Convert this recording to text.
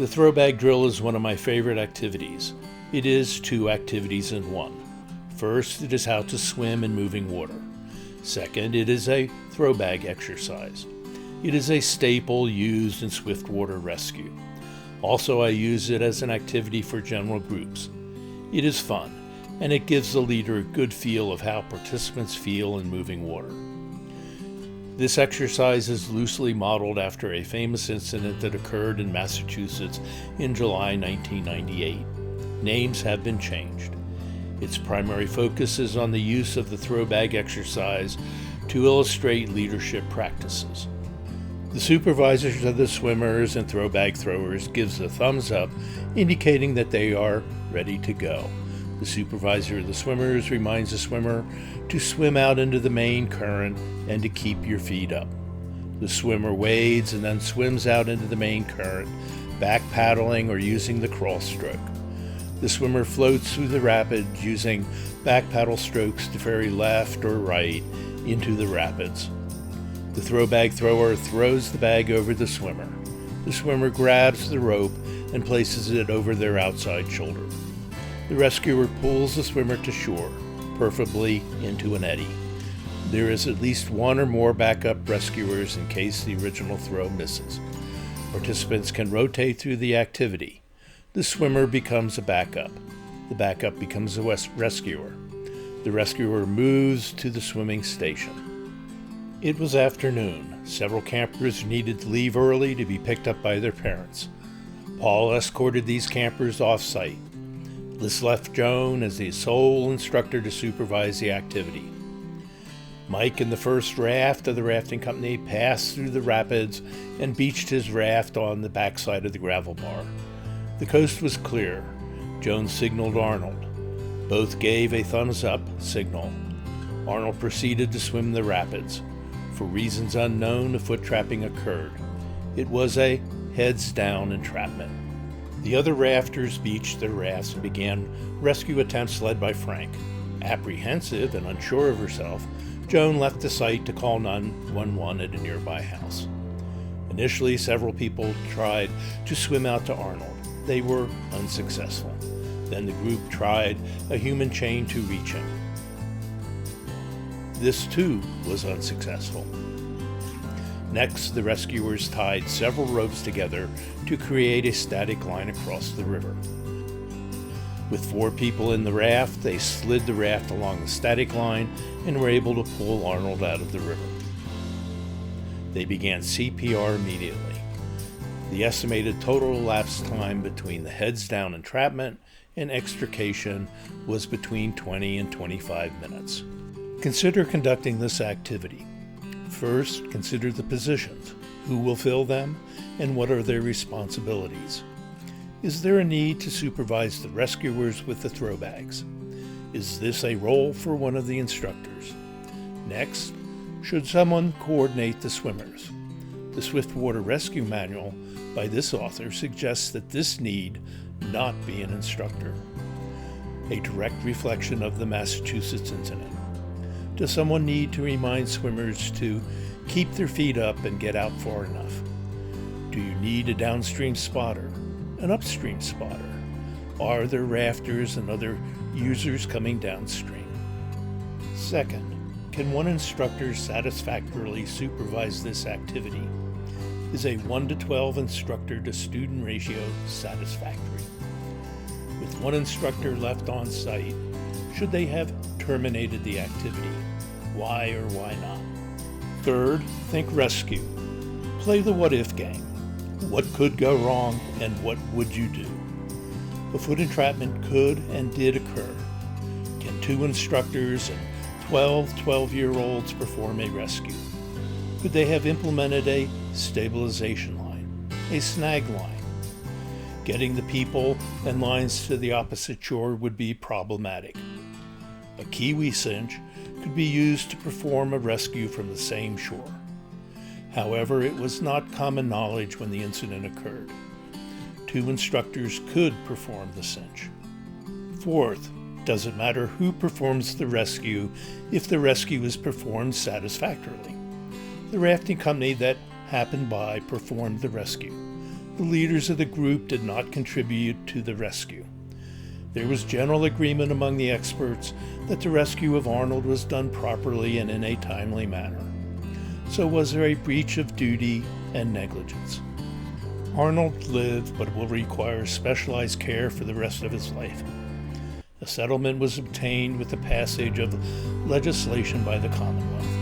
The throw bag drill is one of my favorite activities. It is two activities in one. First, it is how to swim in moving water. Second, it is a throw bag exercise. It is a staple used in swiftwater rescue. Also, I use it as an activity for general groups. It is fun, and it gives the leader a good feel of how participants feel in moving water. This exercise is loosely modeled after a famous incident that occurred in Massachusetts in July 1998. Names have been changed. Its primary focus is on the use of the throw bag exercise to illustrate leadership practices. The supervisors of the swimmers and throw bag throwers gives a thumbs up, indicating that they are ready to go. The supervisor of the swimmers reminds the swimmer to swim out into the main current and to keep your feet up. The swimmer wades and then swims out into the main current, back paddling or using the crawl stroke. The swimmer floats through the rapids using back paddle strokes to ferry left or right into the rapids. The throw bag thrower throws the bag over the swimmer. The swimmer grabs the rope and places it over their outside shoulder. The rescuer pulls the swimmer to shore, preferably into an eddy. There is at least one or more backup rescuers in case the original throw misses. Participants can rotate through the activity. The swimmer becomes a backup. The backup becomes a rescuer. The rescuer moves to the swimming station. It was afternoon. Several campers needed to leave early to be picked up by their parents. Paul escorted these campers off-site. This left Joan as the sole instructor to supervise the activity. Mike and the first raft of the rafting company passed through the rapids and beached his raft on the backside of the gravel bar. The coast was clear. Joan signaled Arnold. Both gave a thumbs-up signal. Arnold proceeded to swim the rapids. For reasons unknown, a foot trapping occurred. It was a heads-down entrapment. The other rafters beached their rafts and began rescue attempts led by Frank. Apprehensive and unsure of herself, Joan left the site to call 911 at a nearby house. Initially, several people tried to swim out to Arnold. They were unsuccessful. Then the group tried a human chain to reach him. This too was unsuccessful. Next, the rescuers tied several ropes together to create a static line across the river. With 4 people in the raft, they slid the raft along the static line and were able to pull Arnold out of the river. They began CPR immediately. The estimated total elapsed time between the heads-down entrapment and extrication was between 20 and 25 minutes. Consider conducting this activity. First, consider the positions. Who will fill them, and what are their responsibilities? Is there a need to supervise the rescuers with the throw bags? Is this a role for one of the instructors? Next, should someone coordinate the swimmers? The Swiftwater Rescue Manual by this author suggests that this need not be an instructor. A direct reflection of the Massachusetts incident. Does someone need to remind swimmers to keep their feet up and get out far enough? Do you need a downstream spotter, an upstream spotter? Are there rafters and other users coming downstream? Second, can one instructor satisfactorily supervise this activity? Is a 1 to 12 instructor to student ratio satisfactory? With one instructor left on site, should they have terminated the activity? Why or why not? Third, think rescue. Play the what-if game. What could go wrong and what would you do? A foot entrapment could and did occur. Can 2 instructors and 12 12-year-olds perform a rescue? Could they have implemented a stabilization line, a snag line? Getting the people and lines to the opposite shore would be problematic. A kiwi cinch could be used to perform a rescue from the same shore. However, it was not common knowledge when the incident occurred. 2 instructors could perform the cinch. Fourth, does it matter who performs the rescue if the rescue is performed satisfactorily? The rafting company that happened by performed the rescue. the leaders of the group did not contribute to the rescue. There was general agreement among the experts that the rescue of Arnold was done properly and in a timely manner. So was there a breach of duty and negligence. Arnold lived, but will require specialized care for the rest of his life. A settlement was obtained with the passage of legislation by the Commonwealth.